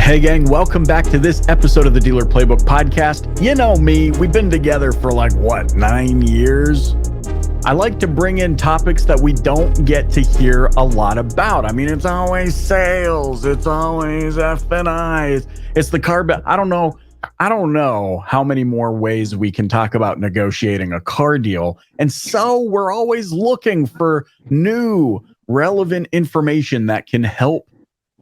Hey gang, welcome back to this episode of the Dealer Playbook Podcast. You know me, we've been together for 9 years? I like to bring in topics that we don't get to hear a lot about. I mean, it's always sales, it's always F&I, it's the car. I don't know how many more ways we can talk about negotiating a car deal. And so we're always looking for new, relevant information that can help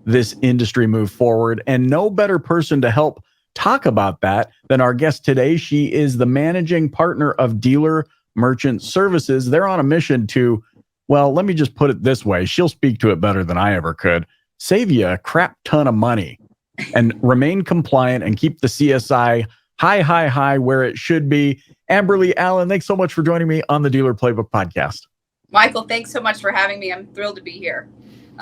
this industry move forward. And no better person to help talk about that than our guest today. She is the managing partner of Dealer Merchant Services. They're on a mission to, well, let me just put it this way. She'll speak to it better than I ever could. Save you a crap ton of money and remain compliant and keep the CSI high where it should be. Amberly Allen, thanks so much for joining me on the Dealer Playbook Podcast. Michael, thanks so much for having me. I'm thrilled to be here.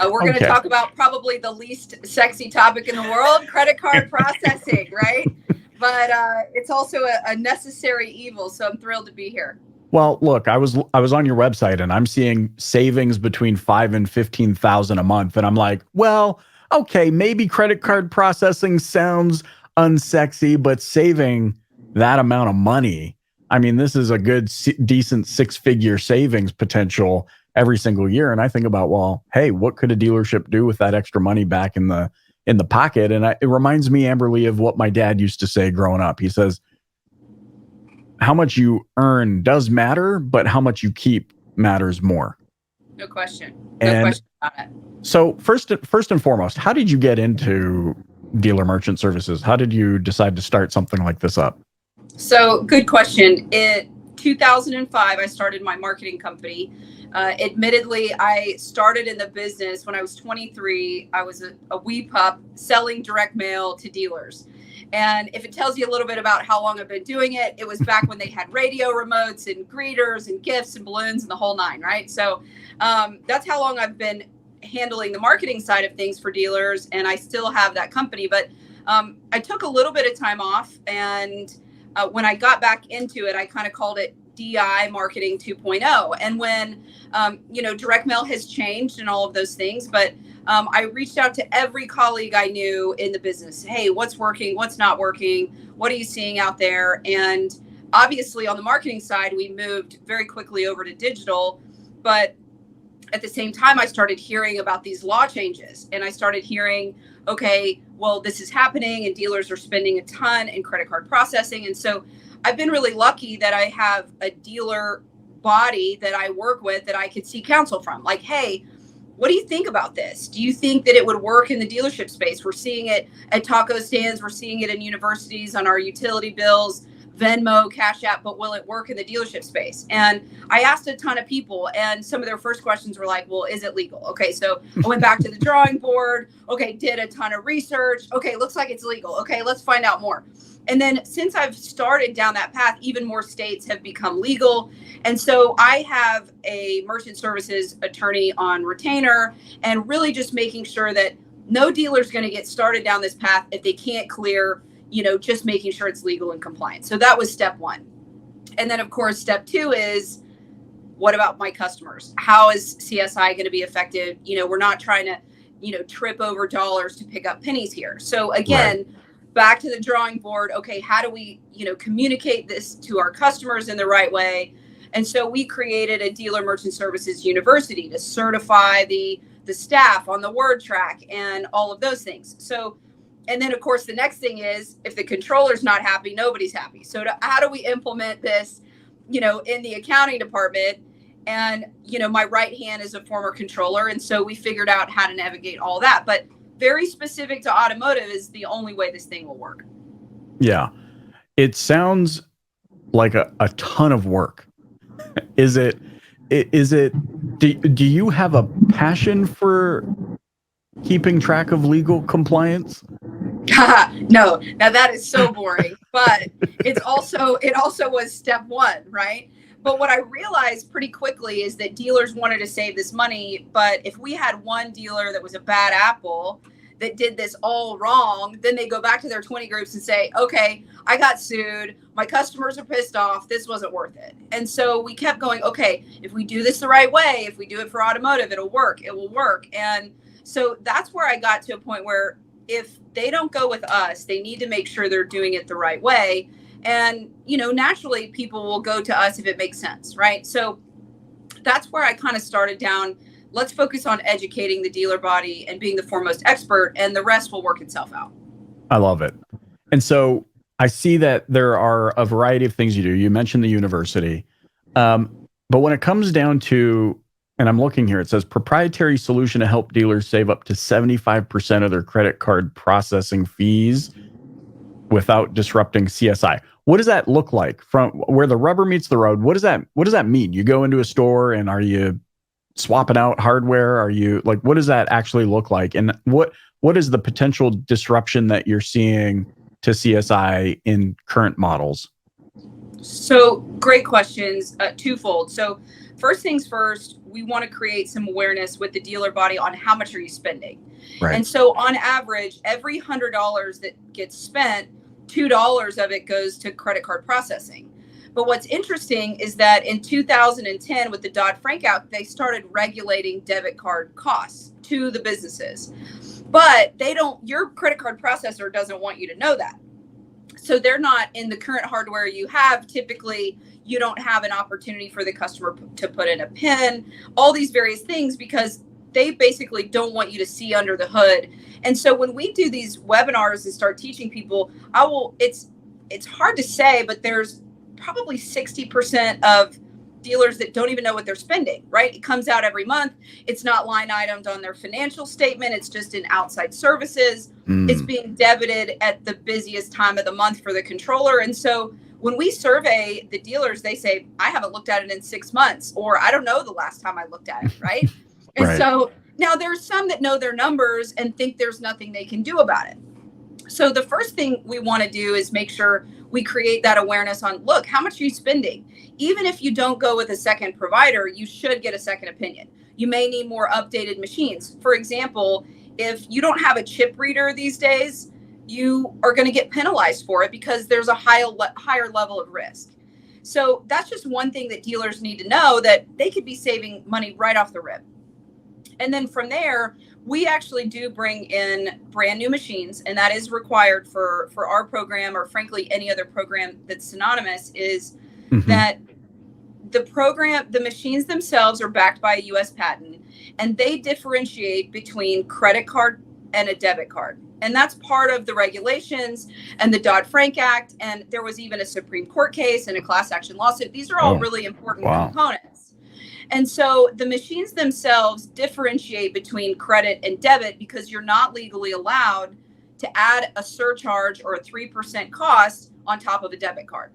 We're going to talk about probably the least sexy topic in the world, credit card processing, right? But it's also a necessary evil, so I'm thrilled to be here. Well, look, I was on your website and I'm seeing savings between $5,000 and $15,000 a month, and I'm like, well, okay, maybe credit card processing sounds unsexy, but saving that amount of money, I mean, this is a good, decent six-figure savings potential every single year. And I think about, well, hey, what could a dealership do with that extra money back in the pocket? And it reminds me, Amberly, of what my dad used to say growing up. He says, how much you earn does matter, but how much you keep matters more. No question. No question about it. So first and foremost, how did you get into Dealer Merchant Services? How did you decide to start something like this up? So good question. In 2005, I started my marketing company. Admittedly, I started in the business when I was 23. I was a wee pup selling direct mail to dealers. And if it tells you a little bit about how long I've been doing it, it was back when they had radio remotes and greeters and gifts and balloons and the whole nine, right? So that's how long I've been handling the marketing side of things for dealers. And I still have that company. But I took a little bit of time off. And when I got back into it, I kind of called it DI Marketing 2.0. And when, direct mail has changed and all of those things, but I reached out to every colleague I knew in the business. Hey, what's working? What's not working? What are you seeing out there? And obviously on the marketing side, we moved very quickly over to digital. But at the same time, I started hearing about these law changes, and I started hearing, okay, well, this is happening and dealers are spending a ton in credit card processing. And so I've been really lucky that I have a dealer body that I work with that I could seek counsel from. Like, hey, what do you think about this? Do you think that it would work in the dealership space? We're seeing it at taco stands. We're seeing it in universities, on our utility bills, Venmo, Cash App, but will it work in the dealership space? And I asked a ton of people, and some of their first questions were like, well, is it legal? Okay, so I went back to the drawing board. Okay, did a ton of research. Okay, looks like it's legal. Okay, let's find out more. And then since I've started down that path, even more states have become legal. And so I have a merchant services attorney on retainer, and really just making sure that no dealer is going to get started down this path if they can't clear, just making sure it's legal and compliant. So that was step one. And then, of course, step two is, what about my customers? How is CSI going to be effective? We're not trying to, trip over dollars to pick up pennies here. So again, right. Back to the drawing board. Okay, how do we, communicate this to our customers in the right way? And so we created a Dealer Merchant Services University to certify the staff on the word track and all of those things. So, and then of course, the next thing is, if the controller's not happy, nobody's happy. So how do we implement this, in the accounting department? And, my right hand is a former controller. And so we figured out how to navigate all that. But very specific to automotive is the only way this thing will work. Yeah. It sounds like a ton of work. Do you have a passion for keeping track of legal compliance? No, now that is so boring, but it also was step one, right? But what I realized pretty quickly is that dealers wanted to save this money, but if we had one dealer that was a bad apple that did this all wrong, then they go back to their 20 groups and say, okay, I got sued. My customers are pissed off. This wasn't worth it. And so we kept going, okay, if we do this the right way, if we do it for automotive, it'll work. It will work. And so that's where I got to a point where if they don't go with us, they need to make sure they're doing it the right way. And, naturally people will go to us if it makes sense, right? So that's where I kind of started down. Let's focus on educating the dealer body and being the foremost expert, and the rest will work itself out. I love it. And so I see that there are a variety of things you do. You mentioned the university. But when it comes down to, and I'm looking here, it says proprietary solution to help dealers save up to 75% of their credit card processing fees without disrupting CSI. What does that look like from where the rubber meets the road? What does that mean? You go into a store and are you swapping out hardware? Are you like, what does that actually look like? And what is the potential disruption that you're seeing to CSI in current models? So great questions, twofold. So first things first, we want to create some awareness with the dealer body on how much are you spending. Right. And so on average, every $100 that gets spent, $2 of it goes to credit card processing. But what's interesting is that in 2010, with the Dodd-Frank Act, they started regulating debit card costs to the businesses. But your credit card processor doesn't want you to know that. So they're not in the current hardware you have. Typically, you don't have an opportunity for the customer to put in a PIN, all these various things, because they basically don't want you to see under the hood. And so when we do these webinars and start teaching people, it's hard to say, but there's probably 60% of dealers that don't even know what they're spending, right? It comes out every month. It's not line itemed on their financial statement. It's just in outside services. It's being debited at the busiest time of the month for the controller. And so when we survey the dealers, they say, I haven't looked at it in 6 months, or I don't know the last time I looked at it, right? And Right. So now there's some that know their numbers and think there's nothing they can do about it. So the first thing we want to do is make sure we create that awareness on, look, how much are you spending? Even if you don't go with a second provider, you should get a second opinion. You may need more updated machines. For example, if you don't have a chip reader these days, you are going to get penalized for it because there's a higher level of risk. So that's just one thing that dealers need to know, that they could be saving money right off the rip. And then from there, we actually do bring in brand new machines, and that is required for our program, or frankly, any other program that's synonymous, is that the machines themselves are backed by a US patent, and they differentiate between credit card and a debit card. And that's part of the regulations and the Dodd-Frank Act. And there was even a Supreme Court case and a class action lawsuit. These are all really important components. And so the machines themselves differentiate between credit and debit because you're not legally allowed to add a surcharge or a 3% cost on top of a debit card.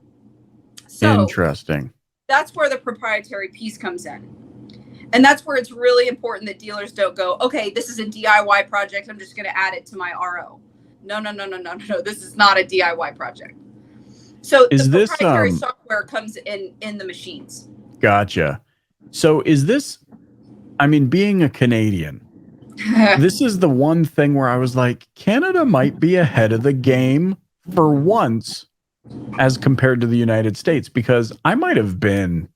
So interesting. That's where the proprietary piece comes in. And that's where it's really important that dealers don't go, okay, this is a DIY project, I'm just going to add it to my RO. No. This is not a DIY project. So the proprietary software comes in the machines. Gotcha. So is this, I mean, being a Canadian, this is the one thing where I was like, Canada might be ahead of the game for once as compared to the United States, because I might have been,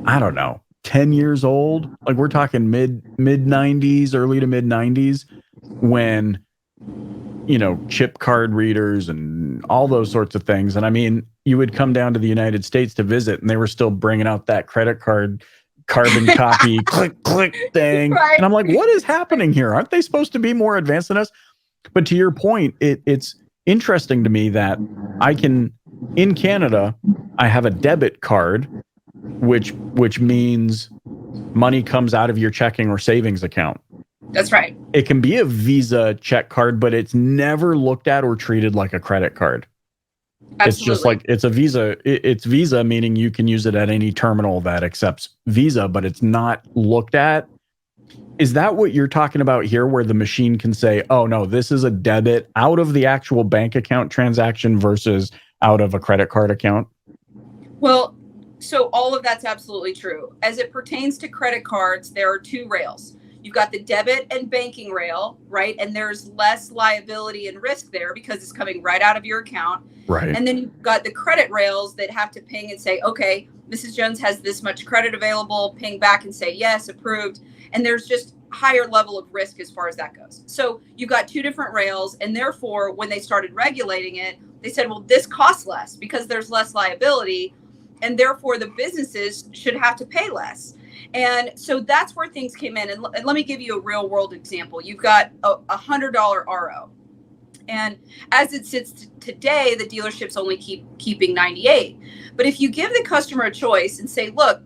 I don't know, 10 years old. Like we're talking mid 90s, early to mid 90s, when, chip card readers and all those sorts of things. And I mean, you would come down to the United States to visit and they were still bringing out that credit card carbon copy click thing. Right. And I'm like, what is happening here? Aren't they supposed to be more advanced than us? But to your point, it's interesting to me that in Canada, I have a debit card, which means money comes out of your checking or savings account. That's right. It can be a Visa check card, but it's never looked at or treated like a credit card. Absolutely. It's just like it's a Visa. It's Visa, meaning you can use it at any terminal that accepts Visa, but it's not looked at. Is that what you're talking about here, where the machine can say, oh, no, this is a debit out of the actual bank account transaction versus out of a credit card account? Well, so all of that's absolutely true. As it pertains to credit cards, there are two rails. You've got the debit and banking rail, right? And there's less liability and risk there because it's coming right out of your account. Right. And then you've got the credit rails that have to ping and say, okay, Mrs. Jones has this much credit available, ping back and say, yes, approved. And there's just higher level of risk as far as that goes. So you've got two different rails, and therefore when they started regulating it, they said, well, this costs less because there's less liability, and therefore the businesses should have to pay less. And so that's where things came in. And let me give you a real world example. You've got a $100 RO. And as it sits today, the dealerships only keeping 98. But if you give the customer a choice and say, look,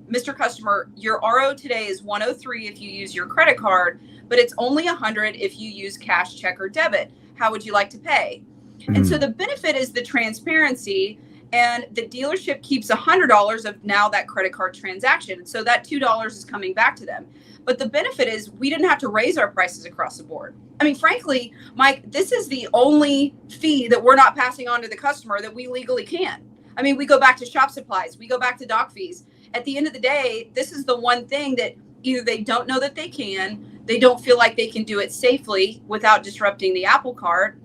Mr. Customer, your RO today is 103 if you use your credit card, but it's only 100 if you use cash, check, or debit. How would you like to pay? And so the benefit is the transparency, and the dealership keeps $100 of now that credit card transaction. So that $2 is coming back to them. But the benefit is we didn't have to raise our prices across the board. I mean, frankly, Mike, this is the only fee that we're not passing on to the customer that we legally can. I mean, we go back to shop supplies, we go back to doc fees. At the end of the day, this is the one thing that either they don't know that they can, they don't feel like they can do it safely without disrupting the Apple Cart,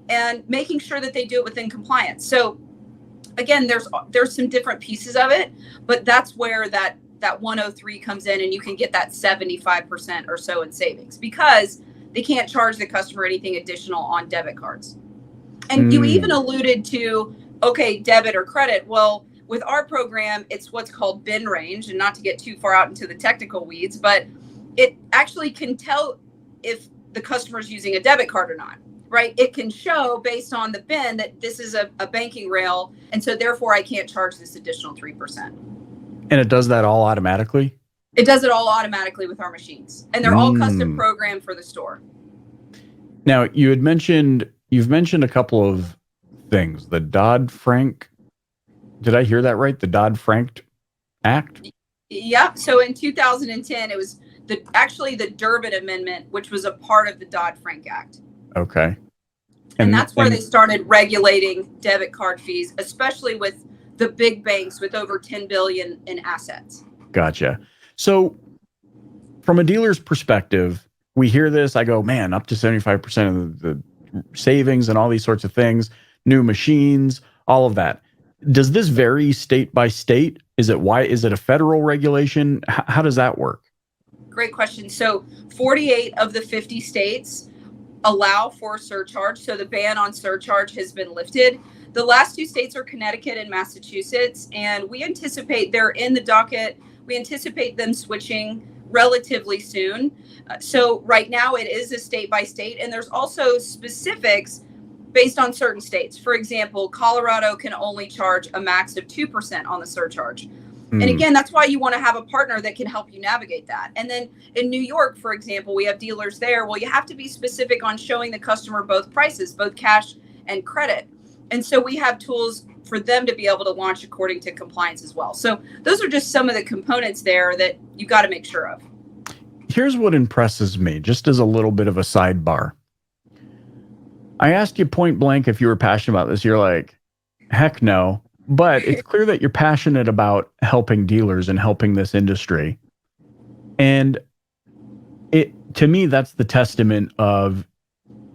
and making sure that they do it within compliance. So again, there's some different pieces of it, but that's where that 103 comes in, and you can get that 75% or so in savings because they can't charge the customer anything additional on debit cards. And you even alluded to, okay, debit or credit. Well, with our program, it's what's called bin range, and not to get too far out into the technical weeds, but it actually can tell if the customer's using a debit card or not, right? It can show based on the bin that this is a banking rail, and so therefore I can't charge this additional 3%. And it does that all automatically? It does it all automatically with our machines, and they're all custom programmed for the store. Now, you've mentioned a couple of things. The Dodd-Frank, did I hear that right? The Dodd-Frank Act? Yeah. So in 2010, it was actually the Durbin Amendment, which was a part of the Dodd-Frank Act. Okay. And that's where they started regulating debit card fees, especially with the big banks with over 10 billion in assets. Gotcha. So from a dealer's perspective, we hear this, I go, man, up to 75% of the savings and all these sorts of things, new machines, all of that. Does this vary state by state? Is it a federal regulation? How does that work? Great question. So 48 of the 50 states allow for surcharge. So the ban on surcharge has been lifted. The last two states are Connecticut and Massachusetts, and we anticipate they're in the docket. We anticipate them switching relatively soon. So right now it is a state by state, and there's also specifics based on certain states. For example, Colorado can only charge a max of 2% on the surcharge. And again, that's why you want to have a partner that can help you navigate that. And then in New York, for example, we have dealers there. Well, you have to be specific on showing the customer both prices, both cash and credit. And so we have tools for them to be able to launch according to compliance as well. So those are just some of the components there that you got to make sure of. Here's what impresses me, just as a little bit of a sidebar. I asked you point blank if you were passionate about this. You're like, heck no. But it's clear that you're passionate about helping dealers and helping this industry. And to me, that's the testament of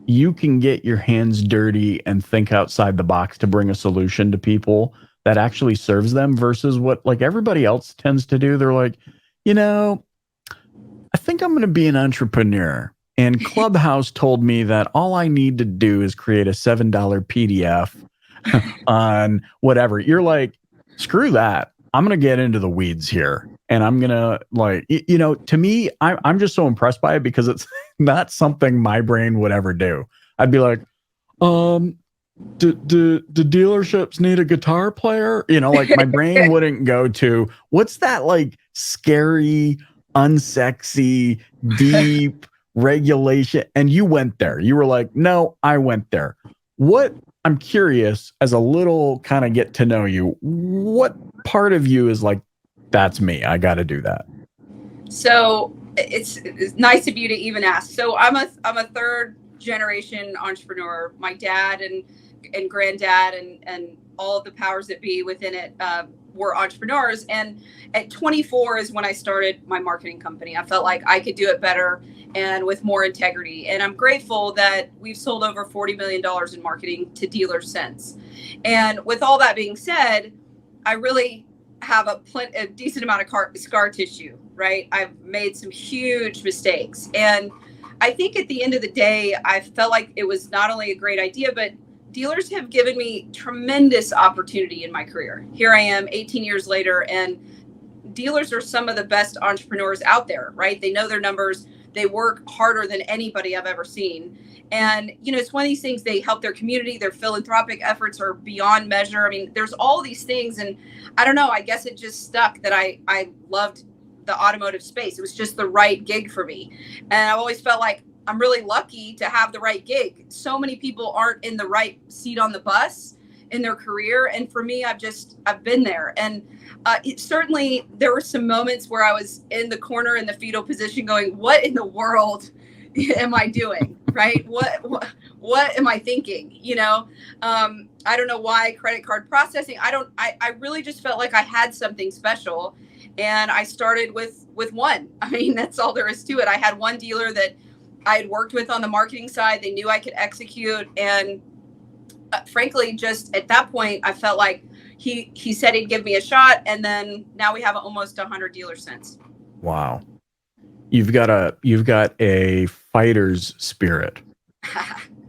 you can get your hands dirty and think outside the box to bring a solution to people that actually serves them versus what like everybody else tends to do. They're like, I think I'm going to be an entrepreneur. And Clubhouse told me that all I need to do is create a $7 PDF on whatever. You're like, screw that. I'm going to get into the weeds here. And I'm going to to me, I'm just so impressed by it because it's not something my brain would ever do. I'd be like, do dealerships need a guitar player? Like my brain wouldn't go to what's that like scary, unsexy, deep regulation. And you went there. You were like, no, I went there. I'm curious, as a little kind of get to know you, what part of you is like, that's me, I got to do that? So it's nice of you to even ask. So I'm a third generation entrepreneur. My dad and granddad and all of the powers that be within it were entrepreneurs. And at 24 is when I started my marketing company. I felt like I could do it better and with more integrity. And I'm grateful that we've sold over $40 million in marketing to dealers since. And with all that being said, I really have a decent amount of scar tissue, right? I've made some huge mistakes. And I think at the end of the day, I felt like it was not only a great idea, but dealers have given me tremendous opportunity in my career. Here I am 18 years later, and dealers are some of the best entrepreneurs out there, right? They know their numbers. They work harder than anybody I've ever seen. And, it's one of these things, they help their community. Their philanthropic efforts are beyond measure. I mean, there's all these things. And I don't know, I guess it just stuck that I loved the automotive space. It was just the right gig for me. And I've always felt like I'm really lucky to have the right gig. So many people aren't in the right seat on the bus in their career. And for me, I've been there. And certainly there were some moments where I was in the corner in the fetal position going, what in the world am I doing? Right? What am I thinking? I don't know why credit card processing. I really just felt like I had something special. And I started with one. I mean, that's all there is to it. I had one dealer that I had worked with on the marketing side. They knew I could execute. And frankly, just at that point, I felt like he said he'd give me a shot. And then now we have almost 100 dealers since. Wow. You've got a fighter's spirit.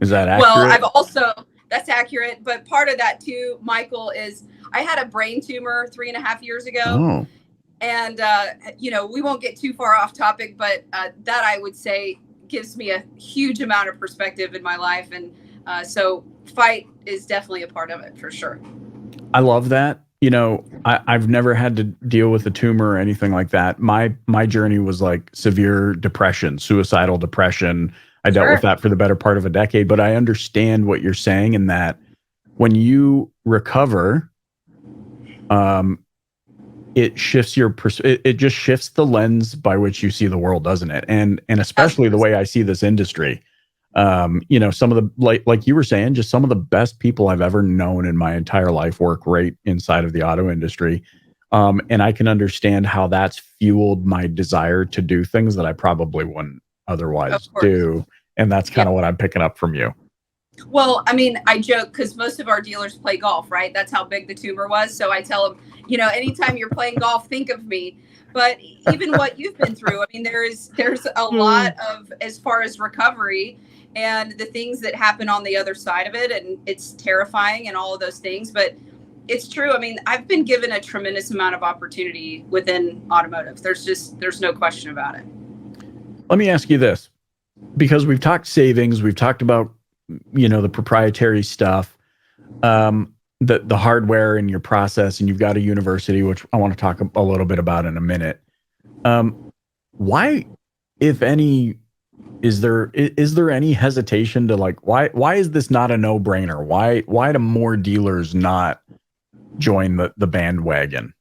Is that accurate? Well, that's accurate. But part of that too, Michael, is I had a brain tumor 3.5 years ago. Oh. And, we won't get too far off topic, but that I would say gives me a huge amount of perspective in my life. And so fight is definitely a part of it for sure. I love that. I've never had to deal with a tumor or anything like that. My journey was like severe depression, suicidal depression. I dealt with that for the better part of a decade, but I understand what you're saying in that when you recover, it shifts it just shifts the lens by which you see the world, doesn't it? And especially the way I see this industry. Some of the, like you were saying, just some of the best people I've ever known in my entire life work right inside of the auto industry. And I can understand how that's fueled my desire to do things that I probably wouldn't otherwise do. And that's kind of what I'm picking up from you. Well, I mean, I joke because most of our dealers play golf, right? That's how big the tumor was. So I tell them, anytime you're playing golf, think of me. But even what you've been through, I mean, there's a lot of, as far as recovery and the things that happen on the other side of it. And it's terrifying and all of those things. But it's true. I mean, I've been given a tremendous amount of opportunity within automotive. There's no question about it. Let me ask you this, because we've talked savings, we've talked about, the proprietary stuff, the hardware in your process, and you've got a university, which I want to talk a little bit about in a minute. Why, if any, is there any hesitation to why is this not a no-brainer? Why do more dealers not join the bandwagon?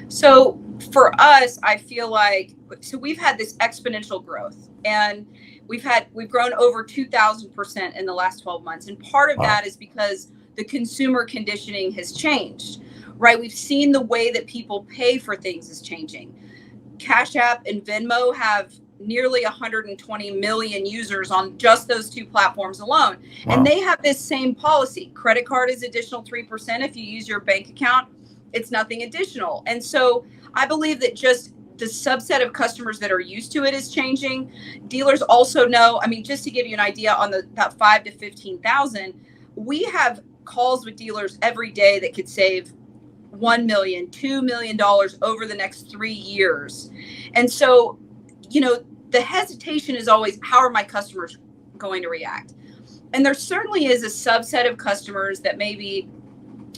So for us, I feel like, we've had this exponential growth, and we've grown over 2,000% in the last 12 months. And part of that is because the consumer conditioning has changed, right? We've seen the way that people pay for things is changing. Cash App and Venmo have nearly 120 million users on just those two platforms alone. Wow. And they have this same policy. Credit card is additional 3%. If you use your bank account, it's nothing additional. And so I believe that just the subset of customers that are used to it is changing. Dealers also know, I mean, just to give you an idea on that 5 to 15,000, we have calls with dealers every day that could save $1 million, $2 million over the next 3 years. And so, the hesitation is always, how are my customers going to react? And there certainly is a subset of customers that maybe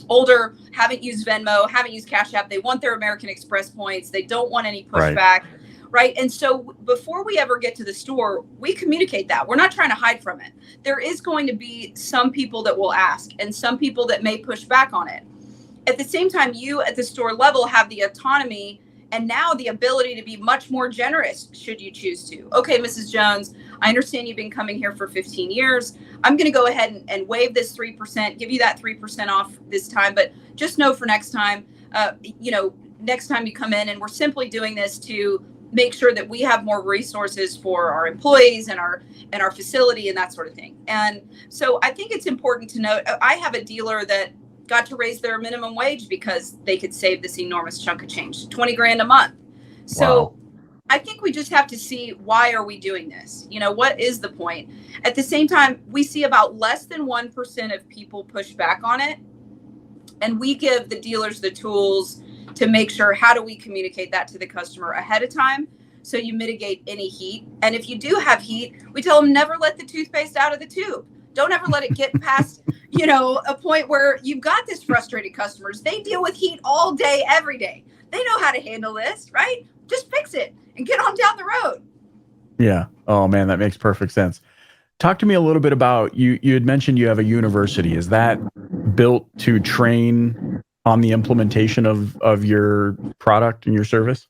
older, haven't used Venmo, haven't used Cash App. They want their American Express points. They don't want any pushback, right? And so before we ever get to the store, we communicate that. We're not trying to hide from it. There is going to be some people that will ask and some people that may push back on it. At the same time, you at the store level have the autonomy and now the ability to be much more generous should you choose to. Okay, Mrs. Jones, I understand you've been coming here for 15 years. I'm going to go ahead and waive this 3%, give you that 3% off this time, but just know for next time, next time you come in, and we're simply doing this to make sure that we have more resources for our employees and our facility and that sort of thing. And so I think it's important to note, I have a dealer that got to raise their minimum wage because they could save this enormous chunk of change, 20 grand a month. So I think we just have to see, why are we doing this? What is the point? At the same time, we see about less than 1% of people push back on it. And we give the dealers the tools to make sure, how do we communicate that to the customer ahead of time so you mitigate any heat? And if you do have heat, we tell them, never let the toothpaste out of the tube. Don't ever let it get past, a point where you've got this frustrated customers. They deal with heat all day, every day. They know how to handle this, right? Just fix it and get on down the road. Yeah. Oh man, that makes perfect sense. Talk to me a little bit about, you had mentioned you have a university. Is that built to train on the implementation of your product and your service?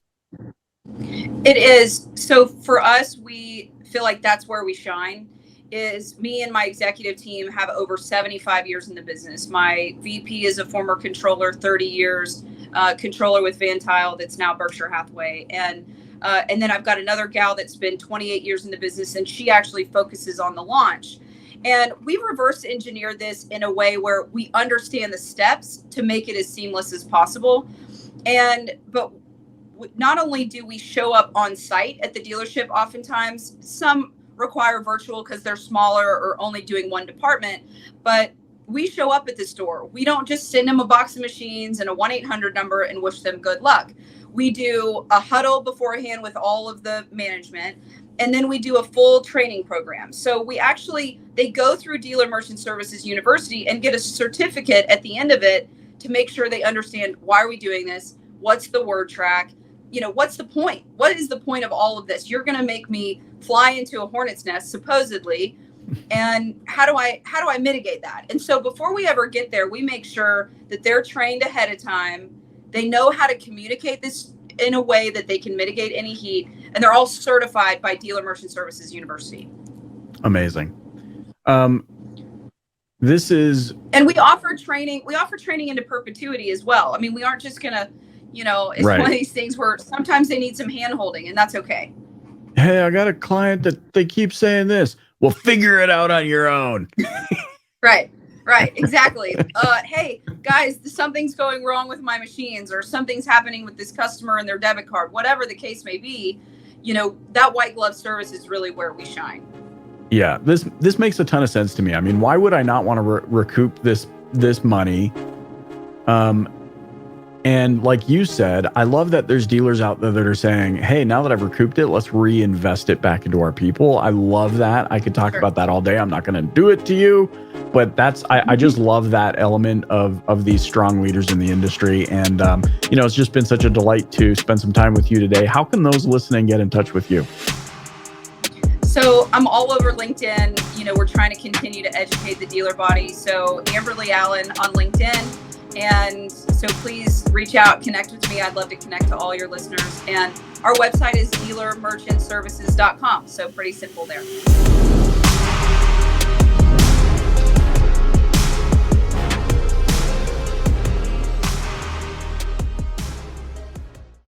It is. So for us, we feel like that's where we shine. Is me and my executive team have over 75 years in the business. My VP is a former controller, 30 years, controller with Van Tile, that's now Berkshire Hathaway. And then I've got another gal that's been 28 years in the business, and she actually focuses on the launch. And we've reverse engineered this in a way where we understand the steps to make it as seamless as possible. But not only do we show up on site at the dealership, oftentimes some require virtual because they're smaller or only doing one department, but we show up at the store. We don't just send them a box of machines and a 1-800 number and wish them good luck. We do a huddle beforehand with all of the management, and then we do a full training program. So they go through Dealer Merchant Services University and get a certificate at the end of it to make sure they understand, why are we doing this? What's the word track? What's the point? What is the point of all of this? You're going to make me fly into a hornet's nest, supposedly. And how do I mitigate that? And so before we ever get there, we make sure that they're trained ahead of time. They know how to communicate this in a way that they can mitigate any heat. And they're all certified by Dealer Merchant Services University. Amazing. And we offer training into perpetuity as well. I mean, we aren't just going to, it's right. One of these things where sometimes they need some hand holding, and that's okay. Hey, I got a client that they keep saying this. Well, figure it out on your own. Right, exactly. Hey, guys, something's going wrong with my machines, or something's happening with this customer and their debit card, whatever the case may be. That white glove service is really where we shine. Yeah, this makes a ton of sense to me. I mean, why would I not want to recoup this money? And like you said, I love that there's dealers out there that are saying, hey, now that I've recouped it, let's reinvest it back into our people. I love that. I could talk about that all day. I'm not going to do it to you, but I just love that element of these strong leaders in the industry. And, it's just been such a delight to spend some time with you today. How can those listening get in touch with you? So I'm all over LinkedIn. We're trying to continue to educate the dealer body. So Amberly Allen on LinkedIn. And so please reach out, connect with me. I'd love to connect to all your listeners. And our website is dealermerchantservices.com. So pretty simple there.